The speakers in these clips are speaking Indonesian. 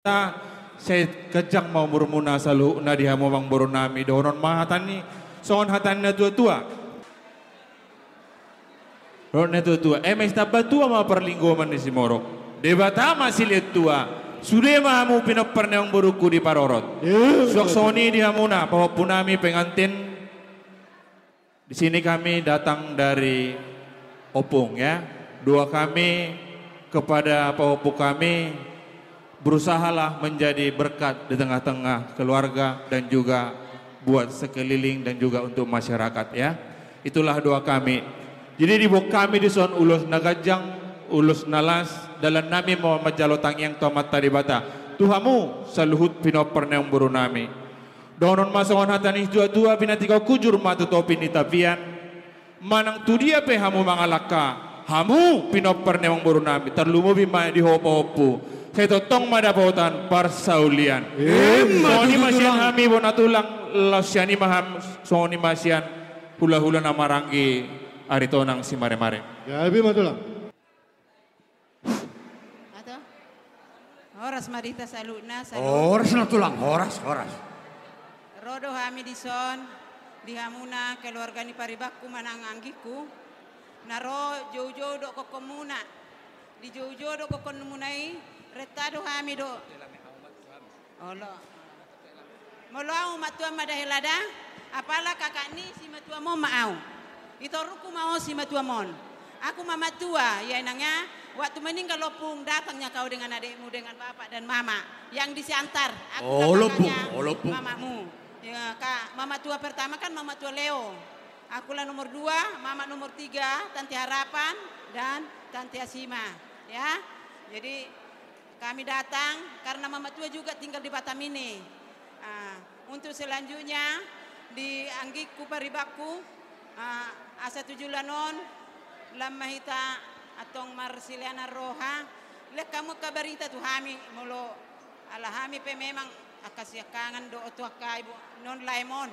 saya kejang mau bermuna salu na diha mo bang borunami donon mahatan ni soon hatan na tua-tua. Ron na tua-tua. Mes tabatua ma perlinggo man ni si Morok. Debata masih lihat tua. Sudah mahamu pinoperne ang buruku di Parorot. Suak soni diha muna bahwa punami pengantin. Di sini kami datang dari Opung ya. Dua kami kepada Pahopu kami berusahalah menjadi berkat di tengah-tengah keluarga dan juga buat sekeliling dan juga untuk masyarakat ya. Itulah doa kami. Jadi di bawah kami di son ulus nagajang, ulus nalas dalam nami mau majalotang yang tomat tadi bata. Tuhamu saluhut pinoper neong buru nami. Donon masawan hatanis dua-dua pinatikau kujur matu topi ni tapian. Manang tu dia pe hamu mangalaka. Hamu pinoper neong buru nami. Terlumu bima di hopo-hopo. Saya totong madapautan parsaulian. Soni masian hami bona tulang lasiani maham soni masian hula-hula nama ranggi aritonang si mare-mare. Gabi matulang. Ato? Horas marita saluna salut. Horas na tulang, horas. Rodo hami dison dihamuna keluarga ni paribakku manang anggiku. Naro jojo do kokomuna. Di jojo do kokomunai. Retado hami do. Olo. Molo au matua madahilada. Apala kakak ni si matua mo maau. Itoruku mau si matua mon. Aku mama tua ya enangnya. Waktu meninggal Opung datangnya kau dengan adikmu dengan bapak dan mama yang disiantar. Aku Lopung. Mamamu. Ya kak, mama tua pertama kan mama tua Leo. Akulah nomor 2, mama nomor 3, Tanti Harapan dan Tanti Asima. Ya, jadi kami datang karena mama tua juga tinggal di Batam ini. Untuk selanjutnya di Anggiku Paribaku, asa 7 lanon, lamahita atong Marsiliana Roha, lek kamu kabarita tu hami molo alahami pe memang akasyakangan do otu ibu non laimon.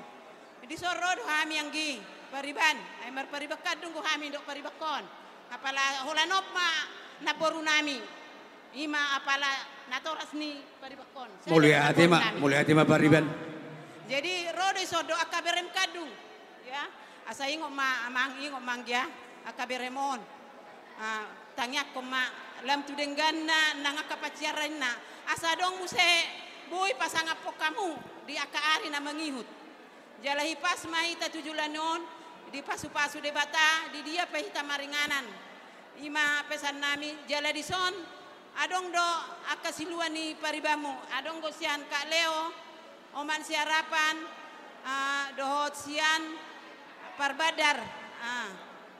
Di sorod hami anggi pariban, ay mar paribakadung ko hami do paribakon. Apala hulanop ma naboru nami. Ima apala natoras ni paribakon. Mulia hati ma pariban. Jadi rodo sodo akaberem kadung, ya. Asa ingok amang ingok mangya akaberemon. Tangyak ko ma lam tudenggan na nangakapaciaran na. Asa dong muse boy pasangapok kamu di akaari na mangihut. Jalahi pas mahita 7 lanon di pasu-pasu debata di dia pahita maringanan. Ima pesan nami jala di son. Adong do akasiluan ni paribamu. Adong go sian Kak Leo, oman si harapan, dohot sian parbadar,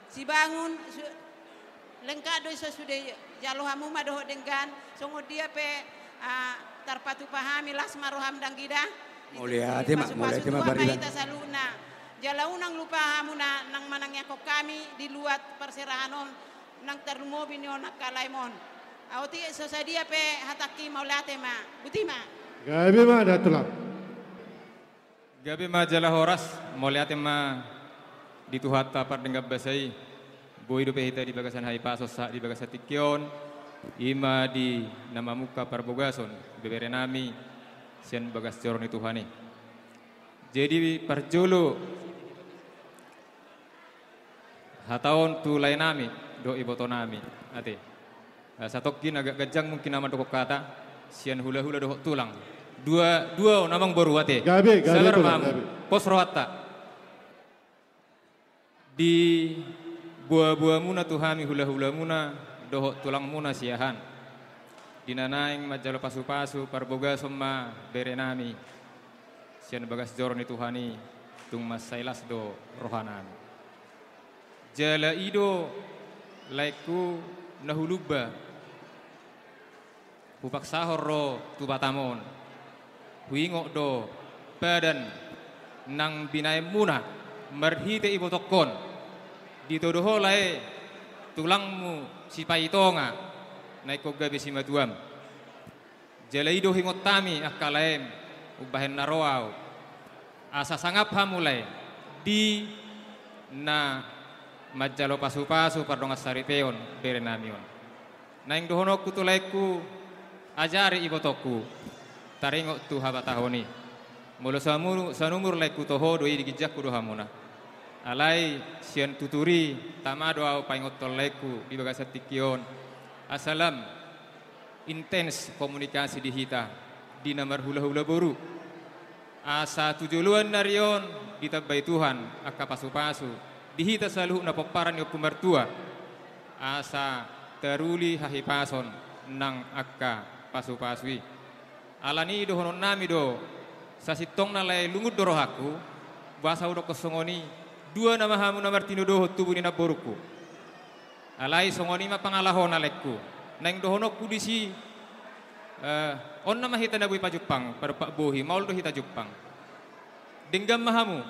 si bangun, lengkap do iso sudah jalo hamu ma dohot denggan, songo dia pe tarpatu pahami las maroham danggida. Mulia hati ma pariban. Saluna, jalaunang lupa hamu na nang manangnya kok kami di luar perserahanon nang terlumobi ni onak kalaimon. Auti sosadia pe hataki maulate ma butima. Gabi ma datulang. Gabi ma jala horas maulate ma dituhata par denggap basai. Boy do pe hita di bagasan hai pasos sa di bagasan tikyon. Ima di nama muka par bogason bebere nami sian bagas coron itu hani. Jadi parjolo hataon tu lain nami do iboto nami ate. Satokin agak gajang mungkin nama dokok kata sian hula-hula dokok tulang. Dua namang baru ate. Gabi tulang. Pos rohata. Di buah-buah muna tuhami hula-hula muna dohok tulang muna siahan. Dinanaing majalo pasu-pasu parboga somma berenami. Sian bagas joron itu hani tung mas sailas do rohanami. Jala ido laiku nahuluba. Hupak sahor ro tu batamon. Huingok do badan nang binay muna merhite ibu tokon. Ditodoho lae tulangmu si paitonga naik ko gabi si matuam. Jalaido hingot tami akalaem ubahen naroaw. Asa sangap hamulay di na majalo pasu-pasu pardonga saripeon berenamion. Naing dohono kutulaiku ajari ibotoku taringo tu habatahoni. Mulu sanumur laiku toho doi digijak kudu hamuna. Alai sian tuturi tamado au paingot tolleku di bagasa tikion. Asalam intens komunikasi di hita di namar hula-hula boru. Asa tujuluan narion ditabai Tuhan akka pasu-pasu. Di hita selalu na paparan yo pumertua. Asa teruli hahipason nang akka pasu-pasui. Alani dohonon nami do sasitong nalai lungut dorohaku bahasa udah kosongoni dua nama hamu namar tinudoh tubuh ni naboruku alai songoni ma pangalahon alekku neng dohonokku disi on nama hita nabui pajupang pada pak bohi maul do hita jupang denggam mahamu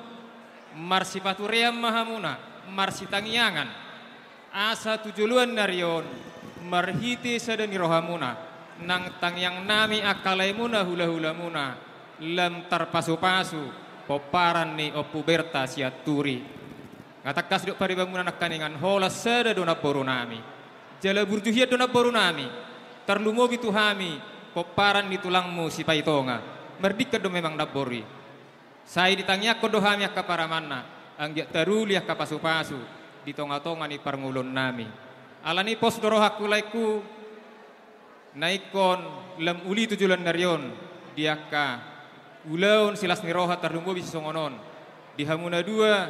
marsipatuream mahamuna marsitangiangan asa tujuluan narion marhiti sadani rohamuna nang tangyang nami akalai muna hula-hula muna lam tarpasu-pasu poparan ni opuberta siaturi ngatakas duk paribangunan kaningan hola sada dona boru nami jala burjuhia dona boru nami terlumo bitu hami poparan ni tulangmu si paitonga merdika do memang nabori saya ditanya ko do hami akka paramanna anggia taruli akka pasu-pasu di tonga-tonga ni parngulon nami alani pos dorohaku laiku naikon lam uli tujulan narion diaka ulaun silas niroha tardumbo bisa songonon di hamuna dua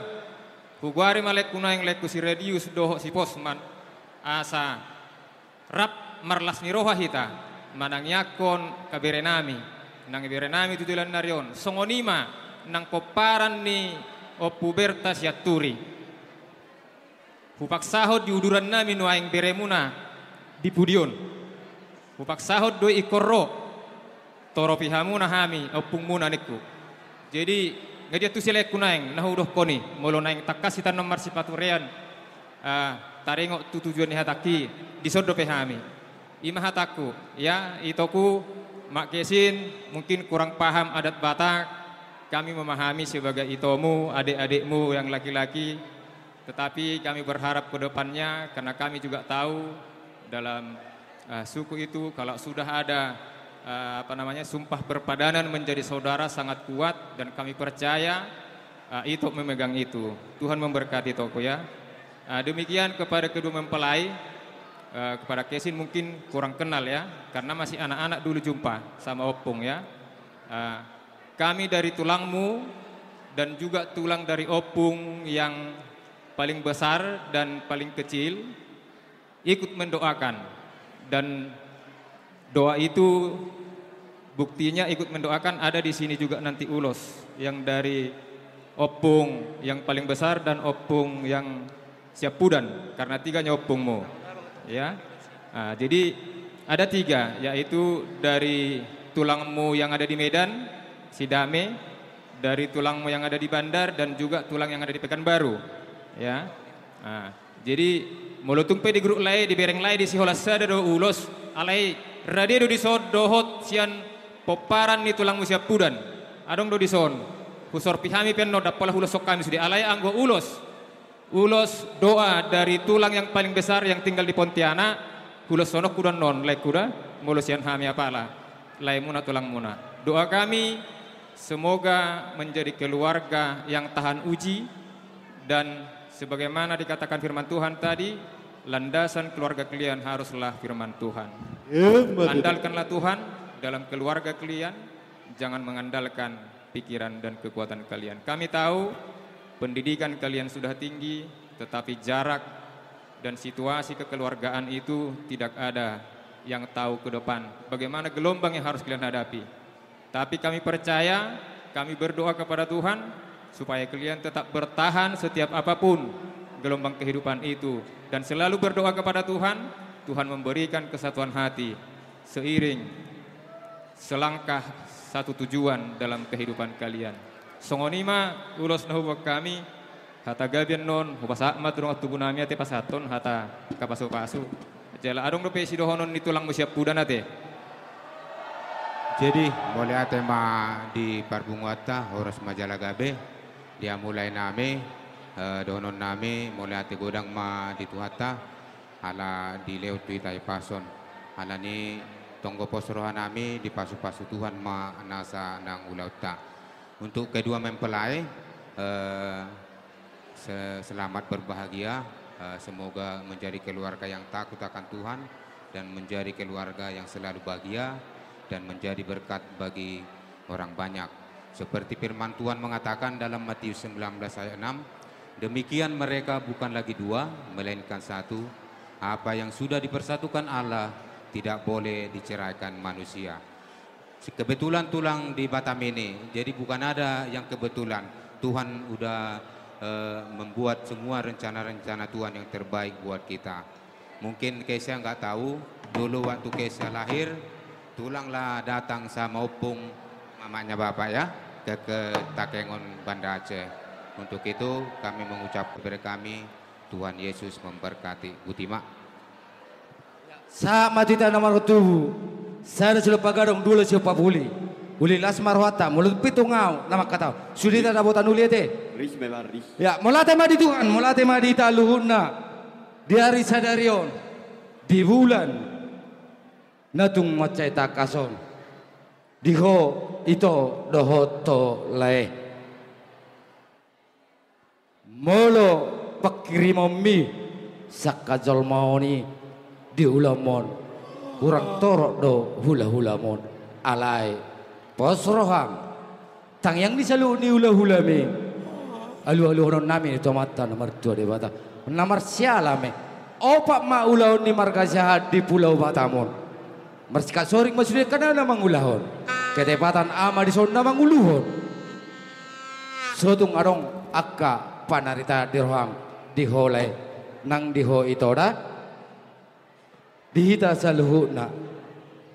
hugwari malek kuna yang leku si radius doho si posman asa rap marlas niroha hita manang yakon kaberenami nang berenami tujulan narion songonima nang koparan ni opuberta siaturi hupak sahod di uduran nami nuaing beremuna di pudion hupak sahod do ikorro toro pihamuna hami opung muna niku. Jadi ngadia tu silek kunaing nahudoh koni molo naing takasitan nomor sipaturean taringo tu tujuan hataki disodo pehami. Ima hataku ya itoku mak kesin mungkin kurang paham adat Batak kami memahami sebagai itomu adik-adikmu yang laki-laki tetapi kami berharap ke depannya karena kami juga tahu dalam suku itu kalau sudah ada sumpah berpadanan menjadi saudara sangat kuat dan kami percaya itu memegang itu. Tuhan memberkati toko ya. Demikian kepada kedua mempelai, kepada Kesin mungkin kurang kenal ya, karena masih anak-anak dulu jumpa sama Opung ya. Kami dari tulangmu dan juga tulang dari Opung yang paling besar dan paling kecil ikut mendoakan dan doa itu buktinya ikut mendoakan ada di sini juga nanti ulos yang dari Opung yang paling besar dan Opung yang siap pudan karena tiganya Opungmu ya. Jadi ada tiga yaitu dari tulangmu yang ada di Medan Sidame, dari tulangmu yang ada di Bandar dan juga tulang yang ada di Pekanbaru ya. Jadi mulutung pe di grup lain di bereng lain di siholasa do ulos alai radedo di sodohot sian poparan ni tulang musia pudan adong do di son husor pihami penno dapola hulos kami sudi alai anggo ulos doa dari tulang yang paling besar yang tinggal di Pontianak hulos sonok kuda non lai kuda mulus sian hami apala lai muna tulang muna doa kami semoga menjadi keluarga yang tahan uji dan sebagaimana dikatakan firman Tuhan tadi landasan keluarga kalian haruslah firman Tuhan. Andalkanlah Tuhan dalam keluarga kalian, jangan mengandalkan pikiran dan kekuatan kalian. Kami tahu pendidikan kalian sudah tinggi, tetapi jarak dan situasi kekeluargaan itu tidak ada yang tahu ke depan bagaimana gelombang yang harus kalian hadapi. Tapi kami percaya, kami berdoa kepada Tuhan supaya kalian tetap bertahan setiap apapun gelombang kehidupan itu dan selalu berdoa kepada Tuhan. Tuhan memberikan kesatuan hati seiring selangkah satu tujuan dalam kehidupan kalian. Songonima ulos nahuwa kami hata gabian non hubasa amat durung tubuh nami ate pasaton hata kapasu-pasu jala adong do pesi dohonon nitulang musiap pudan ate. Jadi boleh ate ma di parbunguata horas majala gabe dia mulai nami dohonon nami mulai ate godang ma di tuhata ala di leo tuitai pason ala ni tonggo posrohan nami di pasu-pasu Tuhan ma nasa nang ulauta. Untuk kedua mempelai selamat berbahagia, semoga menjadi keluarga yang takut akan Tuhan dan menjadi keluarga yang selalu bahagia dan menjadi berkat bagi orang banyak. Seperti firman Tuhan mengatakan dalam Matius 19 ayat 6, demikian mereka bukan lagi dua, melainkan satu. Apa yang sudah dipersatukan Allah tidak boleh diceraikan manusia. Kebetulan tulang di Batam ini, jadi bukan ada yang kebetulan. Tuhan udah membuat semua rencana-rencana Tuhan yang terbaik buat kita. Mungkin Kesia nggak tahu, dulu waktu Kesia lahir, tulanglah datang sama opung mamanya bapak ya, ke Takengon Banda Aceh. Untuk itu kami mengucap kepada kami, Tuhan Yesus memberkati. Butima. Sa matita na marutubu. Sana sila pagadong dula siya papuli. Uli las marwata, mulut pitungaw na makataw. Sulita na botan ulit eh. Riz memang riz. Ya, mulate madi Tuhan, mulate madi taluhun na. Di hari sadarion, di bulan, natung macay takason. Diho ito dohoto lae. Molo pakirimomi sakajol maoni di ulamon. Kurang torok do hula-hulamon alai posrohang tang yang disalu ni hula-hulame alu-alu horon nami itu mata nomor 2 di Batam nomor sialame opak ma ulaon ni marga jahat di Pulau Batamon mersika soring maksudnya kana namang ulahon ketepatan ama di son namang uluhon sotung arong akka panarita dirham diholai nang diho itoda dihita sa luhuna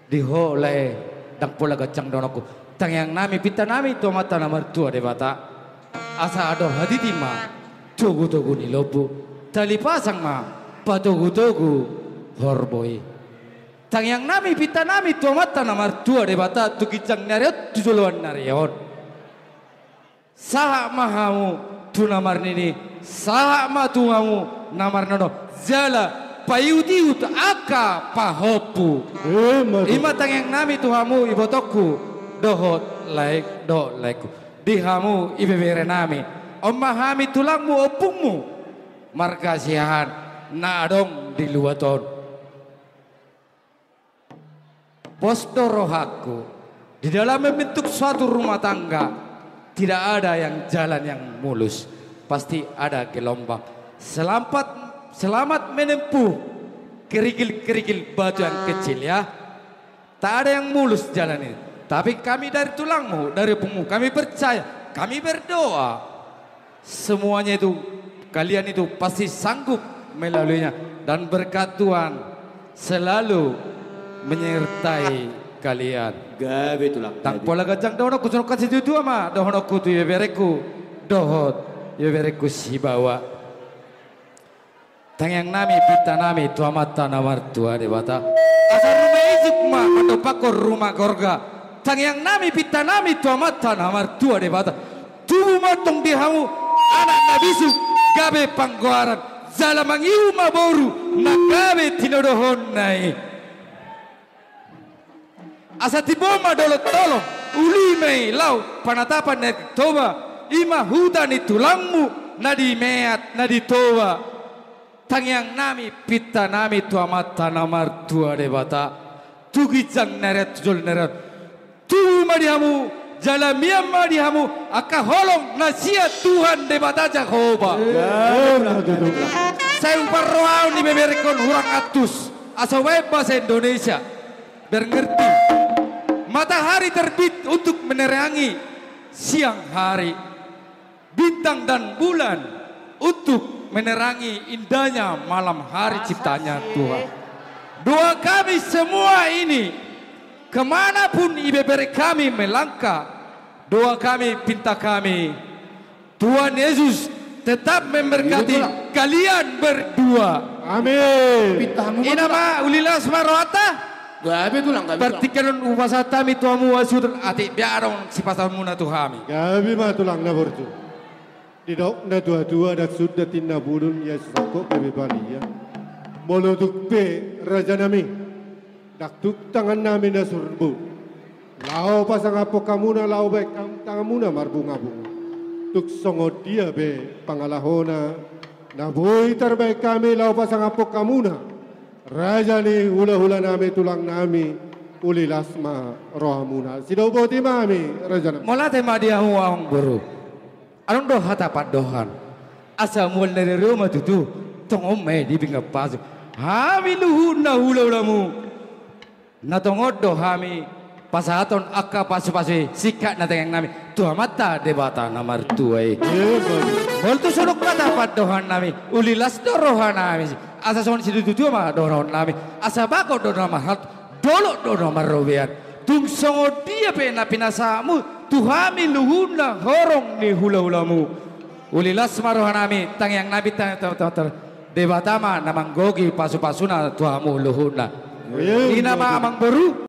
diho lae dang pula gacang donoku tang yang nami pita nami to mata nomor 2 de bata asa ador haditi ma togu ni lobu tali pasang ma patogu horboi tang yang nami pita nami to mata nomor 2 de bata tu kicang nariot tujuluan narion saha mahamu tu namar nini saha ma tu mamu namar nono jala payudi ut aka pahopu ima tang yang nami tuhamu ibotoku dohot laik do laiku dihamu ibebere nami omahami tulangmu opungmu markasihan na adong di luaton posto rohaku di dalam membentuk suatu rumah tangga tidak ada yang jalan yang mulus pasti ada gelombang selamat menempuh kerikil-kerikil batu yang kecil ya. Tak ada yang mulus jalan ini. Tapi kami dari tulangmu, dari pungmu, kami percaya, kami berdoa. Semuanya itu, kalian itu pasti sanggup melaluinya. Dan berkat Tuhan selalu menyertai kalian. Gabe tulang. Tak pola gajang dono kusunok kasih itu ama dono kutu yebereku dohot yebereku si bawa. Tang yang nami pita nami tua mata nawar tua de bata asal rumah izuk ma mandopakor rumah gorga tang yang nami pita nami tua mata nawar tua de bata tubuh matong dihamu anak nabisu gabe panggoaran zalamang iu maboru na gabe tinodohon nai asa tiboma dolo tolong uli mei lau panatapan net toba ima hudani tulangmu nadi meat nadi toba tang yang nami pita nami tua mata namar 2 de bata tu gijang neret jol neret tu madihamu jalamiam madihamu aka holong nasia Tuhan de bata Jehovah saya uparroau ni beberekon hurang atus asawe bahasa Indonesia berngerti matahari terbit untuk menerangi siang hari bintang dan bulan untuk menerangi indahnya malam hari ciptanya Tuhan. Doa kami semua ini kemanapun ibebere kami melangkah, doa kami pinta kami Tuhan Yesus tetap memberkati kalian berdua. Amin. Inama ulilas marwata Gabe tulang gabe. Partikan upasatami tuamu wasudul ati biarong si pasamu na tuhami. Gabi ma tulang na borju. Didok na dua-dua na sudah tina bulun ya sako bebe bali ya. Moloduk pe raja nami. daktuk tangan namin na surbu. Lao pasang apo kamuna, lao baik tangan muna marbunga-bunga. Tuk songod dia be pangalahona, naboy terbaik kami lao pasang apo kamuna. Raja ni hula-hula nami tulang nami, uli lasma rohamuna. Sidaw boti mami, raja nami. Mula tema dia huang buru. Anong doha tapat dohan. Asa mul dari rumah tutu, tong ome di pinggir pasu. Hami luhun na hula-hulamu. Natongod dohami pasaton akka pasu-pasu sikat na tengeng nami. Tua mata debata namar tuai. Mul tu sunuk mata pat dohan nami. Ulilas dorohan nami. Asa son sidu tutu mah dohan nami. Asa bako dohan mahat. Dolok dohan marobian. Tung songo dia pena pinasamu. Tuhami luhun na horong ni hula-hulamu. Ulilas marohanami tangyang nabi debatama namang gogi pasu-pasuna tuamu luhuna. Ina ma amang beru